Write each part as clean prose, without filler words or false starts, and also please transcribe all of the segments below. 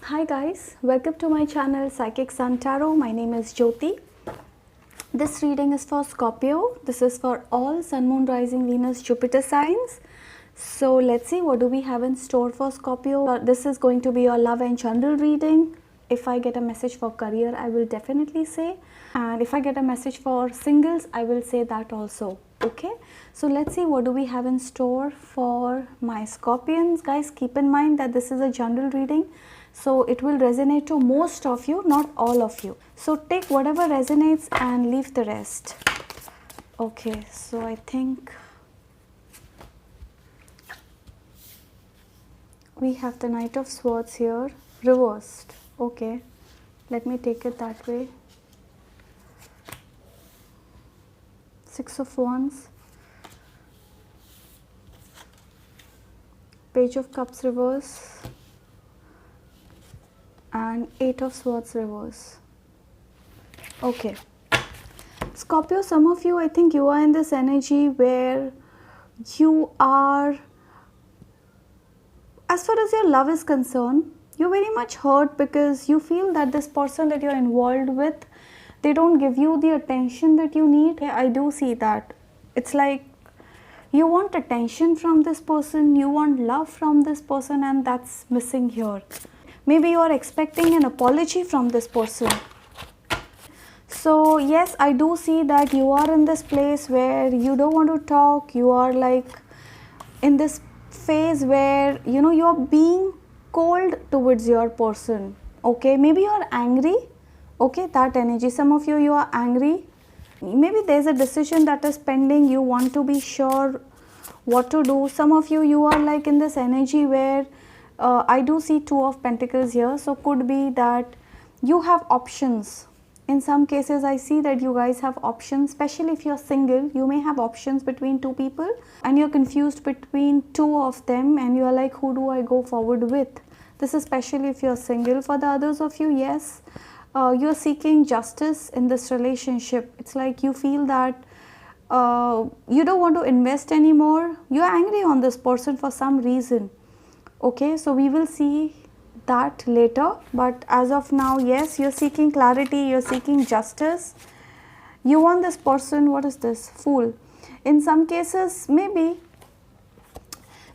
Hi guys, welcome to my channel Psychic Sun Tarot. My name is Jyoti. This reading is for Scorpio. This is for all Sun, Moon, Rising, Venus, Jupiter signs. So let's see what do we have in store for Scorpio. This is going to be your love and general reading. If I get a message for career, I will definitely say. And if I get a message for singles, I will say that also. Okay, so let's see what do we have in store for my Scorpions. Guys, keep in mind that this is a general reading, so it will resonate to most of you, not all of you. So take whatever resonates and leave the rest. Okay, so I think we have the Knight of Swords here, reversed. Okay, let me take it that way. Six of Wands, Page of Cups reverse, and Eight of Swords reverse. Okay, Scorpio, some of you, I think you are in this energy where you are, as far as your love is concerned, you're very much hurt because you feel that this person that you're involved with, they don't give you the attention that you need. I do see that. It's like you want attention from this person, you want love from this person, and that's missing here. Maybe you are expecting an apology from this person. So yes, I do see that you are in this place where you don't want to talk. You are like in this phase where you are being cold towards your person. Okay, maybe you are angry. Okay, that energy. Some of you are angry. Maybe there's a decision that is pending. You want to be sure what to do. Some of you are like in this energy where I do see Two of Pentacles here. So could be that you have options. In some cases, I see that you guys have options, especially if you're single. You may have options between two people and you're confused between two of them and you're like, who do I go forward with? This is especially if you're single. For the others of you, yes, you're seeking justice in this relationship. It's like you feel that you don't want to invest anymore. You're angry on this person for some reason. Okay, so we will see that later, but as of now, yes, you're seeking clarity, you're seeking justice. You want this person, what is this? Fool. In some cases, maybe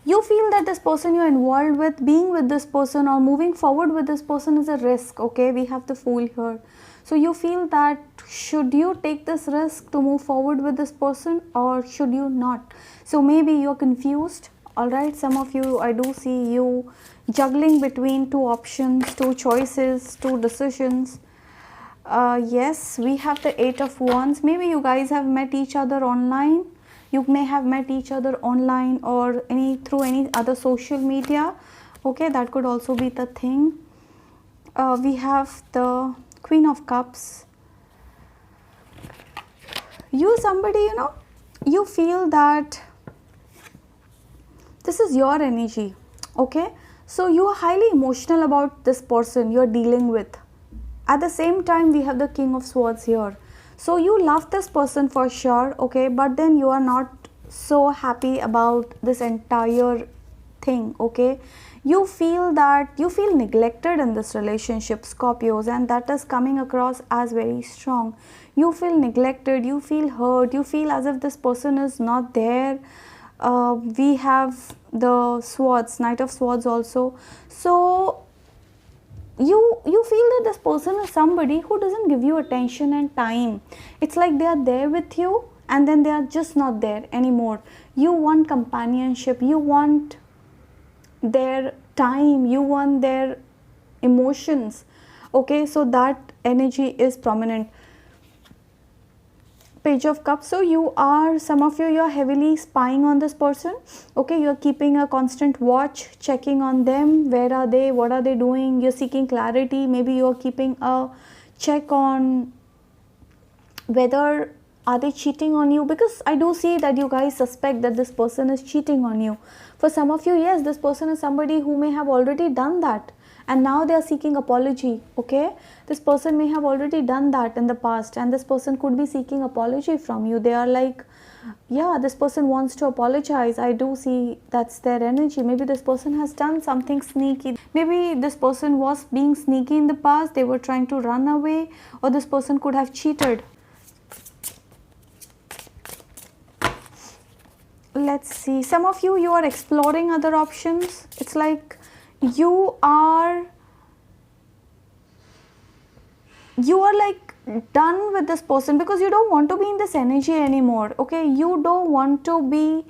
you feel that this person you're involved with, being with this person or moving forward with this person is a risk. Okay, we have the Fool here. So you feel that should you take this risk to move forward with this person or should you not? So maybe you're confused. All right, some of you, I do see you juggling between two options, two choices, two decisions. Yes, we have the Eight of Wands. Maybe you guys have met each other online. You may have met each other online or through any other social media. Okay, that could also be the thing. We have the Queen of Cups. You somebody, you feel that this is your energy. Okay, so you are highly emotional about this person you're dealing with. At the same time, we have the King of Swords here. So you love this person for sure, okay, but then you are not so happy about this entire thing. Okay, you feel neglected in this relationship, Scorpios, and that is coming across as very strong. You feel neglected, you feel hurt, you feel as if this person is not there. We have the Swords, Knight of Swords also. So you feel that this person is somebody who doesn't give you attention and time. It's like they are there with you and then they are just not there anymore. You want companionship, you want their time, you want their emotions. Okay, so that energy is prominent. Page of Cups. So some of you are heavily spying on this person. Okay, you're keeping a constant watch, checking on them. Where are they? What are they doing? You're seeking clarity. Maybe you're keeping a check on whether are they cheating on you, because I do see that you guys suspect that this person is cheating on you. For some of you, yes, this person is somebody who may have already done that and now they are seeking apology. Okay, this person may have already done that in the past, and this person could be seeking apology from you. They are like, yeah, this person wants to apologize. I do see that's their energy. Maybe this person has done something sneaky. Maybe this person was being sneaky in the past, they were trying to run away, or this person could have cheated. Let's see, some of you are exploring other options. It's like you are like done with this person because you don't want to be in this energy anymore. Okay, you don't want to be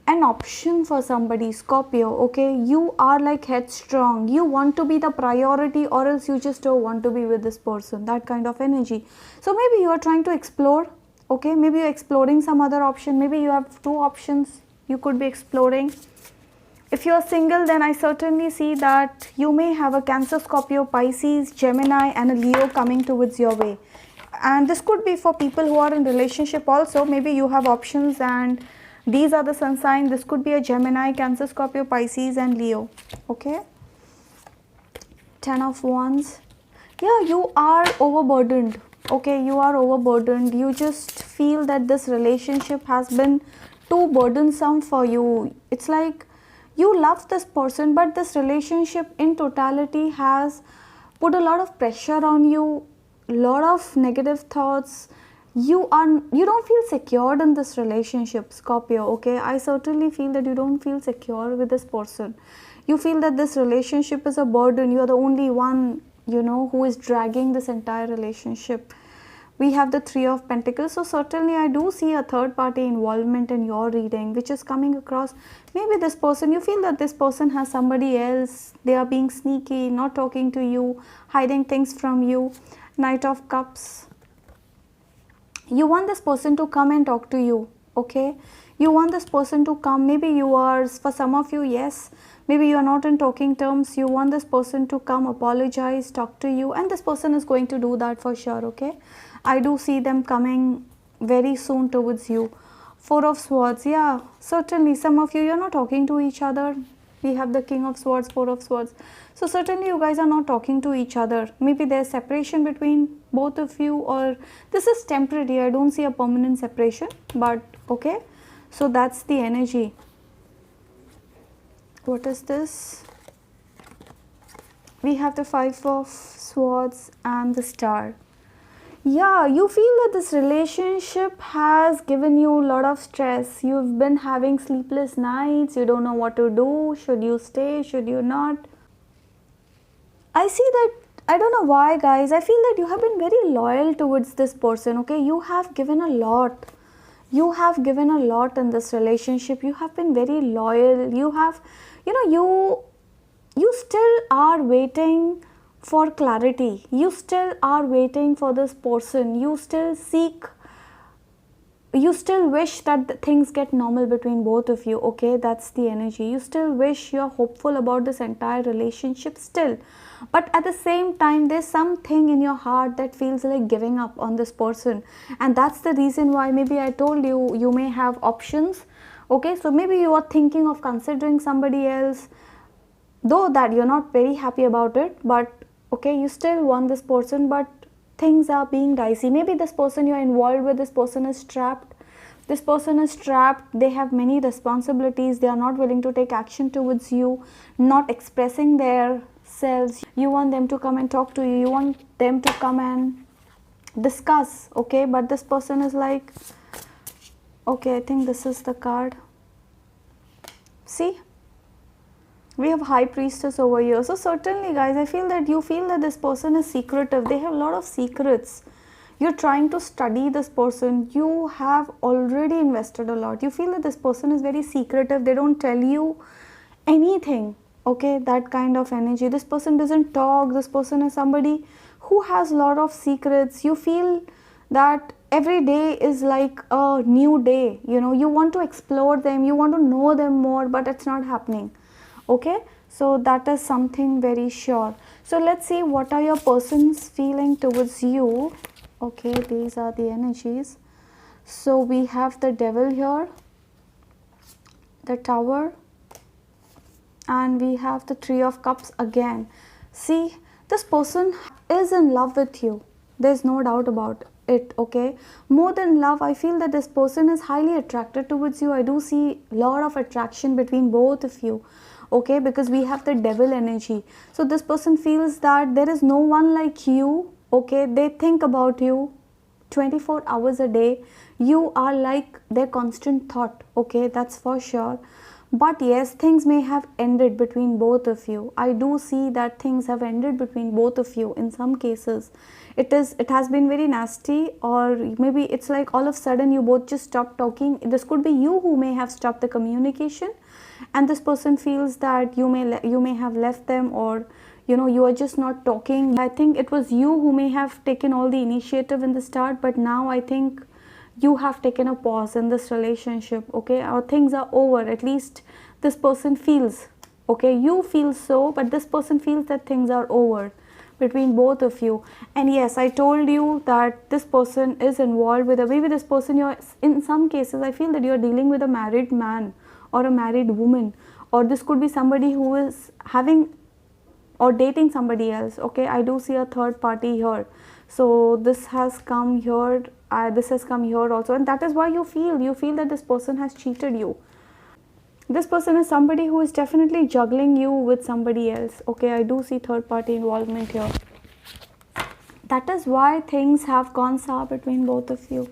an option for somebody, Scorpio. Okay, you are like headstrong, you want to be the priority, or else you just don't want to be with this person, that kind of energy. So maybe you are trying to explore. Okay, maybe you're exploring some other option. Maybe you have two options you could be exploring. If you are single, then I certainly see that you may have a Cancer, Scorpio, Pisces, Gemini and a Leo coming towards your way. And this could be for people who are in relationship also. Maybe you have options and these are the sun sign. This could be a Gemini, Cancer, Scorpio, Pisces and Leo. Okay, 10 of Wands. Yeah, you are overburdened. Okay, you are overburdened. You just feel that this relationship has been too burdensome for you. It's like you love this person, but this relationship in totality has put a lot of pressure on you, lot of negative thoughts. You don't feel secured in this relationship, Scorpio. Okay, I certainly feel that you don't feel secure with this person. You feel that this relationship is a burden. You are the only one, who is dragging this entire relationship. We have the Three of Pentacles. So certainly I do see a third party involvement in your reading, which is coming across. Maybe this person, you feel that this person has somebody else. They are being sneaky, not talking to you, hiding things from you. Knight of Cups. You want this person to come and talk to you. Okay, you want this person to come. Maybe you are, for some of you, yes, maybe you are not in talking terms. You want this person to come, apologize, talk to you, and this person is going to do that for sure. Okay, I do see them coming very soon towards you. Four of Swords. Yeah, certainly some of you, you're not talking to each other. We have the King of Swords, Four of Swords. So certainly you guys are not talking to each other. Maybe there's separation between both of you, or this is temporary. I don't see a permanent separation, but okay. So that's the energy. What is this? We have the Five of Swords and the Star. Yeah, you feel that this relationship has given you a lot of stress. You've been having sleepless nights. You don't know what to do. Should you stay? Should you not? I see that, I don't know why, guys. I feel that you have been very loyal towards this person. Okay, you have given a lot. You have given a lot in this relationship. You have been very loyal. You have, you still are waiting for clarity. You still are waiting for this person. You still wish that things get normal between both of you. Okay, that's the energy. You still wish, you're hopeful about this entire relationship still, but at the same time there's something in your heart that feels like giving up on this person, and that's the reason why maybe I told you, you may have options. Okay, so maybe you are thinking of considering somebody else, though that you're not very happy about it, but okay, you still want this person, but things are being dicey. Maybe this person you're involved with, this person is trapped. This person is trapped. They have many responsibilities. They are not willing to take action towards you, not expressing their selves. You want them to come and talk to you. You want them to come and discuss. Okay, but this person is like, okay, I think this is the card. See? We have High Priestess over here. So certainly, guys, I feel that you feel that this person is secretive. They have a lot of secrets. You're trying to study this person. You have already invested a lot. You feel that this person is very secretive. They don't tell you anything. Okay, that kind of energy. This person doesn't talk. This person is somebody who has a lot of secrets. You feel that every day is like a new day. You want to explore them. You want to know them more, but it's not happening. Okay, so that is something very sure. So let's see, what are your person's feeling towards you? Okay, these are the energies. So we have the Devil here, the Tower, and we have the Three of Cups again. See, this person is in love with you, there's no doubt about it. Okay, more than love, I feel that this person is highly attracted towards you. I do see a lot of attraction between both of you. Okay, because we have the Devil energy, so this person feels that there is no one like you. Okay, they think about you 24 hours a day. You are like their constant thought. Okay, that's for sure. But yes, things may have ended between both of you. I do see that things have ended between both of you. In some cases it has been very nasty, or maybe it's like all of a sudden you both just stopped talking. This could be you who may have stopped the communication, and this person feels that you may have left them, or you are just not talking. I think it was you who may have taken all the initiative in the start, but now I think you have taken a pause in this relationship. Okay, or things are over, at least this person feels. Okay, you feel so, but this person feels that things are over between both of you. And yes, I told you that this person is involved with maybe this person, you're in some cases I feel that you're dealing with a married man or a married woman, or this could be somebody who is having or dating somebody else. Okay, I do see a third party here, so this has come here, this has come here also, and that is why you feel that this person has cheated you. This person is somebody who is definitely juggling you with somebody else. Okay, I do see third party involvement here. That is why things have gone sour between both of you.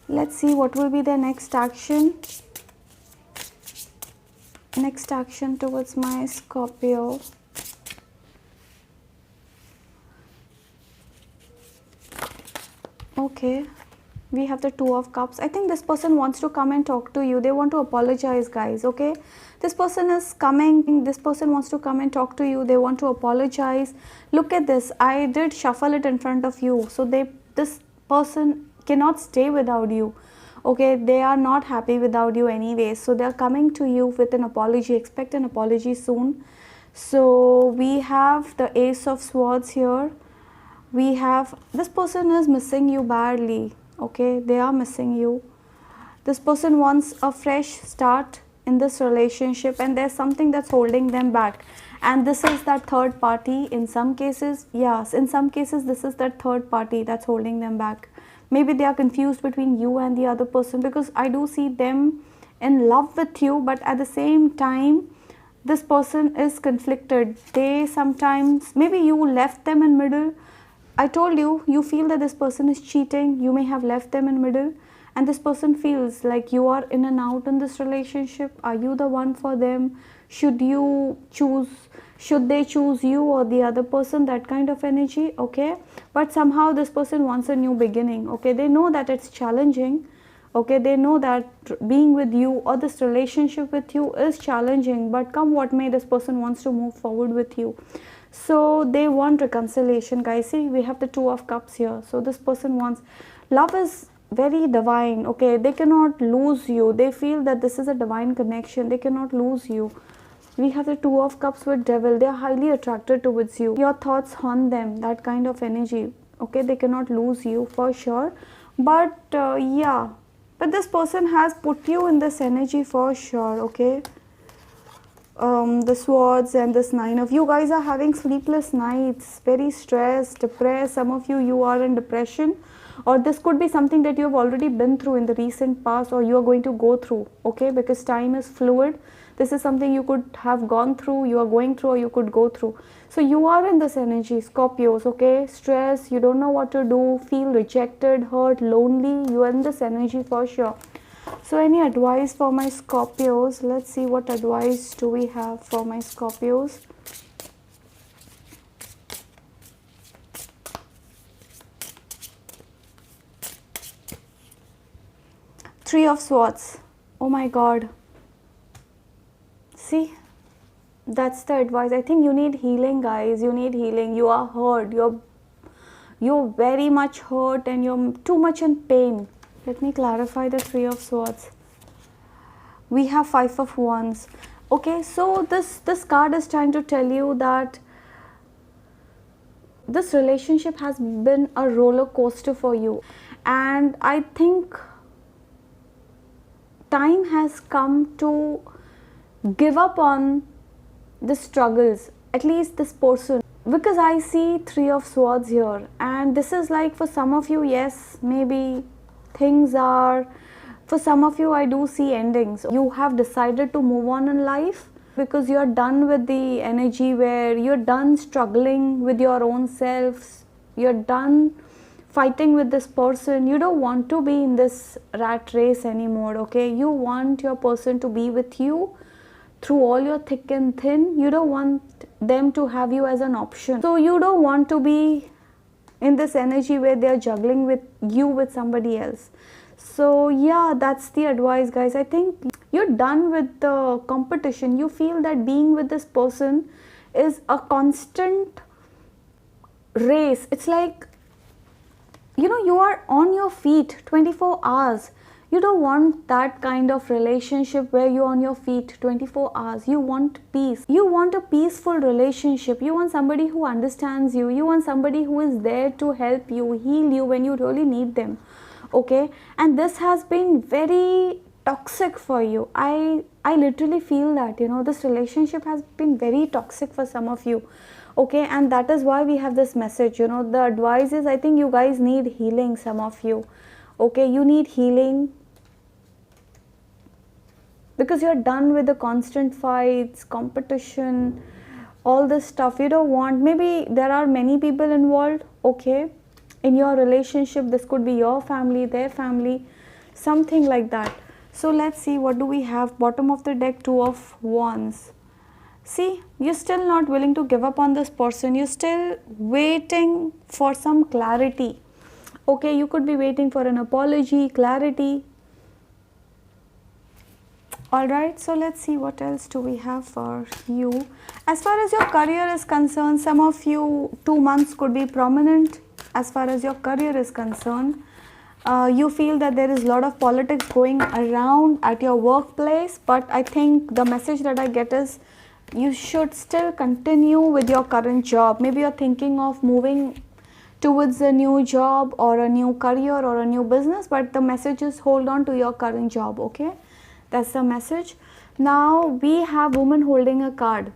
Let's see what will be their next action. Next action towards my Scorpio. Okay, we have the Two of Cups. I think this person wants to come and talk to you. They want to apologize, guys. Okay, this person is coming, this person wants to come and talk to you. They want to apologize. Look at this, I did shuffle it in front of you. So this person cannot stay without you. Okay, they are not happy without you anyway, so they are coming to you with an apology. Expect an apology soon. So we have the Ace of Swords here. We have this person is missing you badly. Okay, they are missing you. This person wants a fresh start in this relationship, and there's something that's holding them back, and this is that third party. In some cases, yes, in some cases this is that third party that's holding them back. Maybe they are confused between you and the other person, because I do see them in love with you, but at the same time this person is conflicted. They sometimes, maybe you left them in middle. I told you, you feel that this person is cheating. You may have left them in middle, and this person feels like you are in and out in this relationship. Are you the one for them? Should they choose you or the other person? That kind of energy. Okay, but somehow this person wants a new beginning. Okay, they know that it's challenging. Okay, they know that being with you or this relationship with you is challenging, but come what may, this person wants to move forward with you. So they want reconciliation, guys. See, we have the Two of Cups here. So this person wants, love is very divine. Okay, they cannot lose you. They feel that this is a divine connection. They cannot lose you. We have the Two of Cups with Devil. They are highly attracted towards you. Your thoughts haunt them, that kind of energy. Okay, they cannot lose you for sure. But yeah, but this person has put you in this energy for sure. Okay, the Swords and this Nine of, you guys are having sleepless nights, very stressed, depressed. Some of you are in depression, or this could be something that you have already been through in the recent past, or you are going to go through. Okay, because time is fluid. This is something you could have gone through, you are going through, or you could go through. So you are in this energy, Scorpios. Okay, stress, you don't know what to do, feel rejected, hurt, lonely. You are in this energy for sure. So any advice for my Scorpios? Let's see what advice do we have for my Scorpios. Three of Swords. Oh my God. See, that's the advice. I think you need healing, guys. You need healing. You are hurt. You're very much hurt, and you're too much in pain. Let me clarify the Three of Swords. We have Five of Wands. Okay, so this card is trying to tell you that this relationship has been a roller coaster for you, and I think time has come to give up on the struggles, at least this person, because I see three of swords here, and this is like for some of you, yes, maybe things are, for some of you I do see endings. You have decided to move on in life because you're done with the energy where you're done struggling with your own selves, you're done fighting with this person, you don't want to be in this rat race anymore. Okay, you want your person to be with you through all your thick and thin. You don't want them to have you as an option, so you don't want to be in this energy where they are juggling with you with somebody else. So yeah, that's the advice, guys. I think you're done with the competition. You feel that being with this person is a constant race. It's like, you know, you are on your feet 24 hours. You don't want that kind of relationship where you're on your feet 24 hours. You want peace. You want a peaceful relationship. You want somebody who understands you. You want somebody who is there to help you, heal you when you really need them. Okay, and this has been very toxic for you. I literally feel that, you know, this relationship has been very toxic for some of you. Okay, and that is why we have this message. You know, the advice is, I think you guys need healing, some of you. Okay, you need healing because you're done with the constant fights, competition, all this stuff. You don't want, maybe there are many people involved, okay, in your relationship. This could be your family, their family, something like that. So let's see, what do we have? Bottom of the deck, Two of Wands. See, you're still not willing to give up on this person. You're still waiting for some clarity. Okay, you could be waiting for an apology, clarity. Alright, so let's see what else do we have for you. As far as your career is concerned, some of you 2 months could be prominent. As far as your career is concerned, you feel that there is a lot of politics going around at your workplace, but I think the message that I get is you should still continue with your current job. Maybe you're thinking of moving towards a new job or a new career or a new business, but the message is hold on to your current job. Okay, that's the message. Now we have woman holding a card.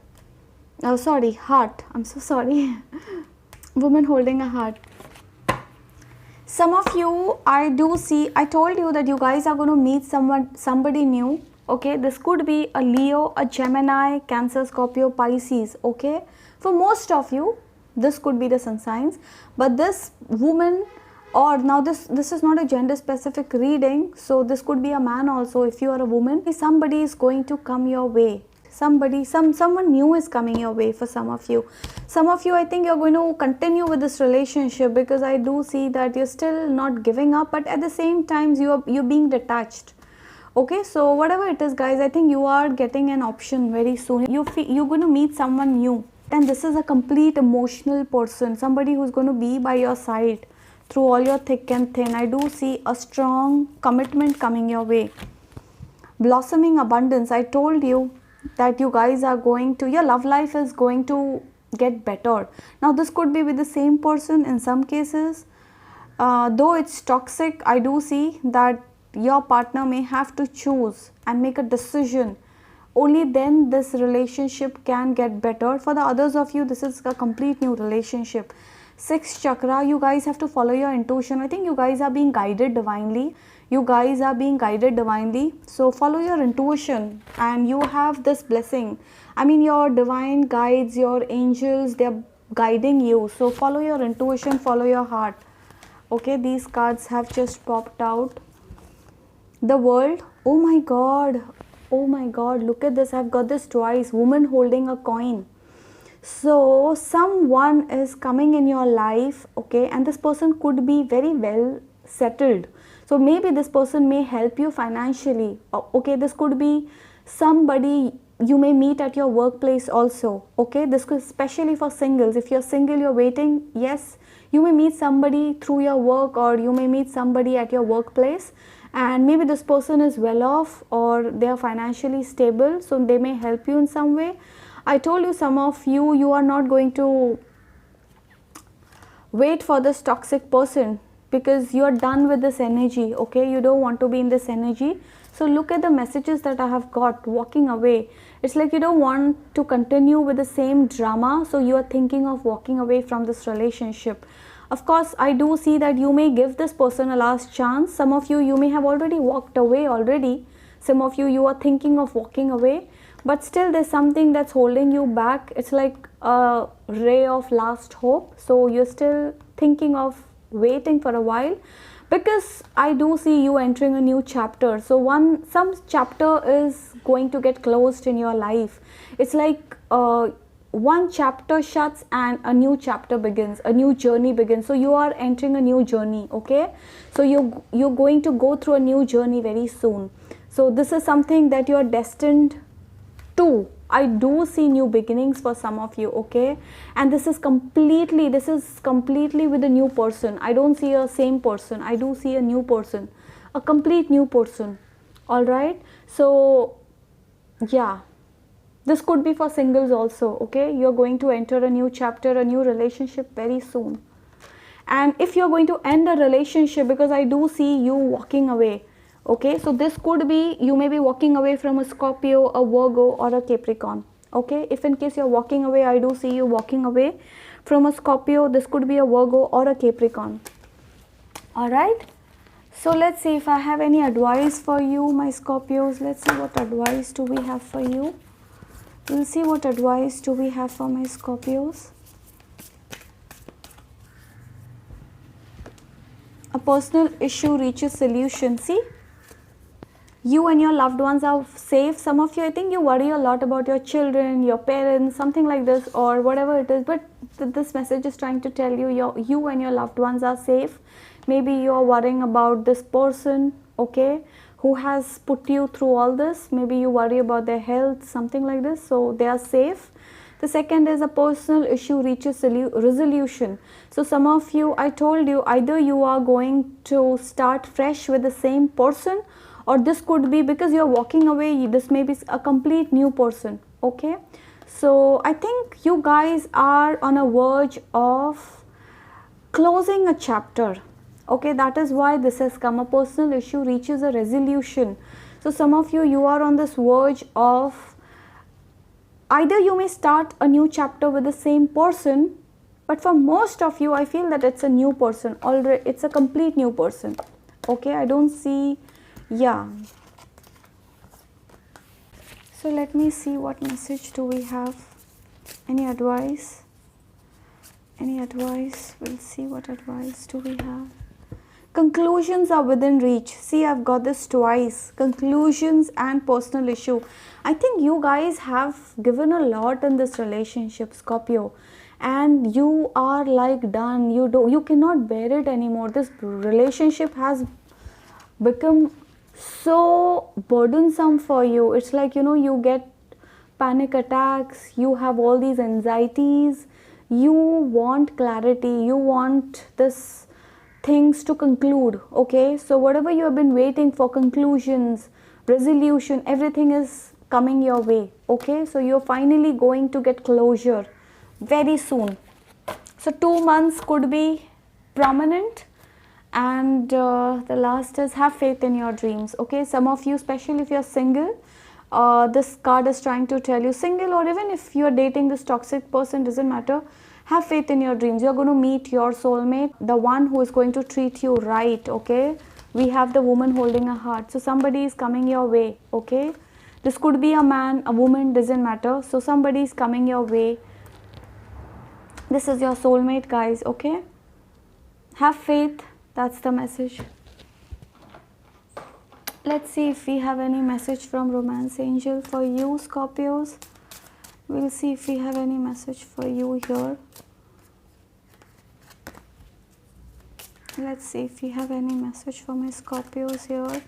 Oh, sorry, heart. I'm so sorry. Woman holding a heart. Some of you, I do see, I told you that you guys are going to meet somebody new. Okay, this could be a Leo, a Gemini, Cancer, Scorpio, Pisces. Okay, for most of you this could be the sun signs, but this woman, or now this is not a gender specific reading, so this could be a man also. If you are a woman, somebody is going to come your way. Someone new is coming your way for some of you. Some of you, I think you're going to continue with this relationship because I do see that you're still not giving up, but at the same time you're being detached. Okay, so whatever it is, guys, I think you are getting an option very soon. You're going to meet someone new, and this is a complete emotional person, somebody who's going to be by your side through all your thick and thin. I do see a strong commitment coming your way. Blossoming abundance. I told you that you guys are going to, your love life is going to get better. Now this could be with the same person in some cases. Though it's toxic, I do see that your partner may have to choose and make a decision. Only then this relationship can get better. For the others of you, this is a complete new relationship. Sixth chakra, you guys have to follow your intuition. I think you guys are being guided divinely. You guys are being guided divinely. So follow your intuition and you have this blessing. I mean, your divine guides, your angels, they're guiding you. So follow your intuition, follow your heart. Okay, these cards have just popped out. The World. Oh my God. Oh my God. Look at this. I've got this twice. Woman holding a coin. So someone is coming in your life. Okay. And this person could be very well settled. So maybe this person may help you financially. Okay. This could be somebody you may meet at your workplace also. Okay. This could, especially for singles. If you're single, you're waiting. Yes. You may meet somebody through your work, or you may meet somebody at your workplace. And maybe this person is well off or they are financially stable, so they may help you in some way. I told you, some of you, you are not going to wait for this toxic person because you are done with this energy. Okay, you don't want to be in this energy. So look at the messages that I have got. Walking away. It's like you don't want to continue with the same drama, so you are thinking of walking away from this relationship. Of course, I do see that you may give this person a last chance. Some of you may have already walked away already. Some of you are thinking of walking away, but still there's something that's holding you back. It's like a ray of last hope. So you're still thinking of waiting for a while, because I do see you entering a new chapter. So some chapter is going to get closed in your life. It's like one chapter shuts and a new chapter begins, a new journey begins. So you are entering a new journey, okay? So you're going to go through a new journey very soon. So this is something that you are destined to. I do see new beginnings for some of you, okay? And this is completely with a new person. I don't see a same person. I do see a new person, a complete new person. All right? So yeah, this could be for singles also, okay? You're going to enter a new chapter, a new relationship very soon. And if you're going to end a relationship, because I do see you walking away, okay? So this could be, you may be walking away from a Scorpio, a Virgo, or a Capricorn, okay? If in case you're walking away, I do see you walking away from a Scorpio. This could be a Virgo or a Capricorn. All right? So let's see if I have any advice for you, my Scorpios. Let's see what advice do we have for you. We'll see what advice do we have for my Scorpios. A personal issue reaches solution. See, you and your loved ones are safe. Some of you, I think you worry a lot about your children, your parents, something like this, or whatever it is. But this message is trying to tell you, you and your loved ones are safe. Maybe you are worrying about this person, okay, who has put you through all this. Maybe you worry about their health, something like this. So they are safe. The second is a personal issue reaches resolution. So some of you, I told you, either you are going to start fresh with the same person, or this could be because you're walking away, this may be a complete new person, okay? So I think you guys are on a verge of closing a chapter, okay? That is why this has come. A personal issue reaches a resolution. So some of you are on this verge of, either you may start a new chapter with the same person, but for most of you, I feel that it's a new person already. It's a complete new person, okay? I don't see, yeah. So let me see what message do we have. Any advice? Any advice? We'll see what advice do we have. Conclusions are within reach. See, I've got this twice. Conclusions and personal issue. I think you guys have given a lot in this relationship, Scorpio, and you are like done. You cannot bear it anymore. This relationship has become so burdensome for you. It's like, you get panic attacks, you have all these anxieties, you want clarity, you want this things to conclude, okay? So whatever you have been waiting for, conclusions, resolution, everything is coming your way, okay? So you're finally going to get closure very soon. So 2 months could be prominent. And the last is have faith in your dreams, okay? Some of you, especially if you're single, this card is trying to tell you, single or even if you're dating this toxic person, doesn't matter, have faith in your dreams. You're going to meet your soulmate, the one who is going to treat you right, okay? We have the woman holding a heart. So somebody is coming your way, okay? This could be a man, a woman, doesn't matter. So somebody is coming your way. This is your soulmate, guys, okay? Have faith. That's the message. Let's see if we have any message from Romance Angel for you, Scorpios. We'll see if we have any message for you here. Let's see if we have any message for my Scorpios here.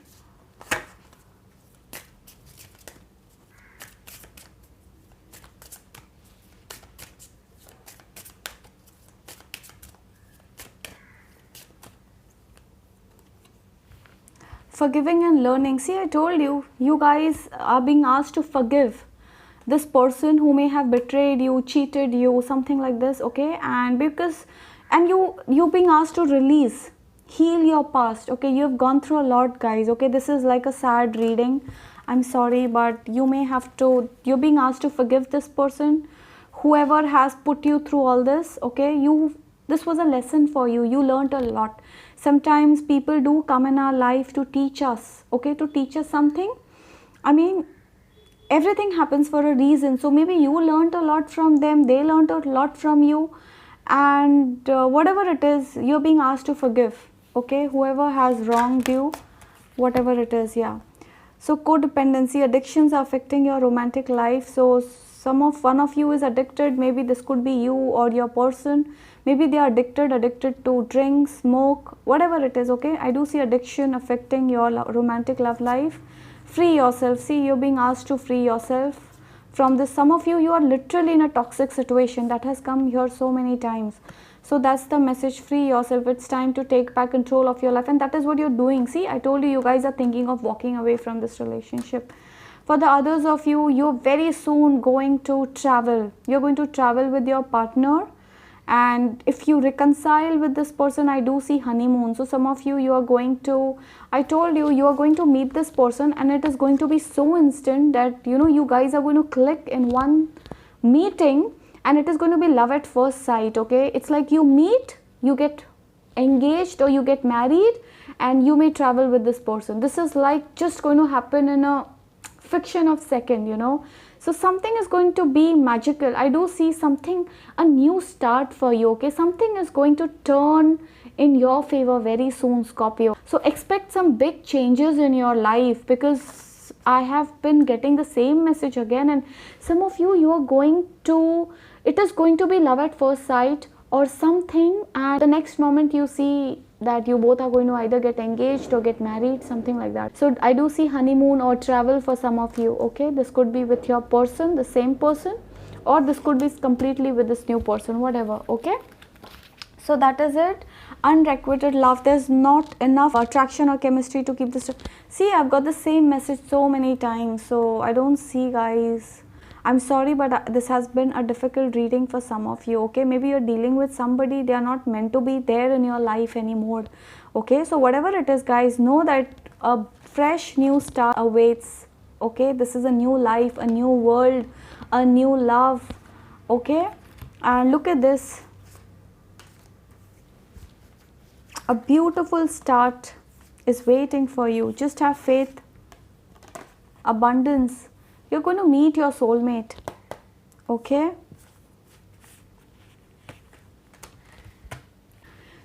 Forgiving and learning. See, I told you, you guys are being asked to forgive this person who may have betrayed you, cheated you, something like this, okay? And you're being asked to release, heal your past, okay? You've gone through a lot, guys, okay? This is like a sad reading. I'm sorry, but you may have to, you're being asked to forgive this person, whoever has put you through all this. Okay, this was a lesson for you. You learned a lot. Sometimes people do come in our life to teach us, okay, to teach us something. I mean, everything happens for a reason. So maybe you learned a lot from them, they learned a lot from you, and whatever it is, you're being asked to forgive, okay, whoever has wronged you, whatever it is. Yeah. So codependency, addictions are affecting your romantic life. So one of you is addicted. Maybe this could be you or your person. Maybe they are addicted to drink, smoke, whatever it is. Okay, I do see addiction affecting your romantic love life. Free yourself. See, you're being asked to free yourself from this. Some of you are literally in a toxic situation that has come here so many times. So that's the message, free yourself. It's time to take back control of your life, and that is what you're doing. See, I told you, you guys are thinking of walking away from this relationship. For the others of you, you're very soon going to travel. You're going to travel with your partner, and if you reconcile with this person, I do see honeymoon. So some of you, you are going to, I told you, you are going to meet this person, and it is going to be so instant that, you know, you guys are going to click in one meeting, and it is going to be love at first sight. Okay, it's like you meet, you get engaged or you get married, and you may travel with this person. This is like just going to happen in a fraction of second, you know. So something is going to be magical. I do see something, a new start for you. Okay, something is going to turn in your favor very soon, Scorpio. So expect some big changes in your life, because I have been getting the same message again, and some of you, you are going to, it is going to be love at first sight or something, and the next moment you see that you both are going to either get engaged or get married, something like that. So I do see honeymoon or travel for some of you. Okay, this could be with your person, the same person, or this could be completely with this new person, whatever. Okay, so that is it. Unrequited love, there's not enough attraction or chemistry to keep this. See, I've got the same message so many times, so I don't see, guys, I'm sorry, but this has been a difficult reading for some of you. Okay, maybe you're dealing with somebody, they are not meant to be there in your life anymore. Okay, so whatever it is, guys, know that a fresh new start awaits. Okay, this is a new life, a new world, a new love. Okay, and look at this, a beautiful start is waiting for you. Just have faith, abundance. You're going to meet your soulmate. Okay,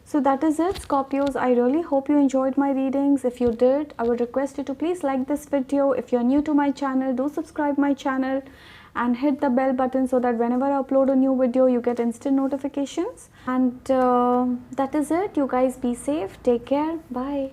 so that is it, Scorpios. I really hope you enjoyed my readings. If you did, I would request you to please like this video. If you're new to my channel, do subscribe my channel and hit the bell button so that whenever I upload a new video, you get instant notifications. And that is it. You guys be safe, take care, bye.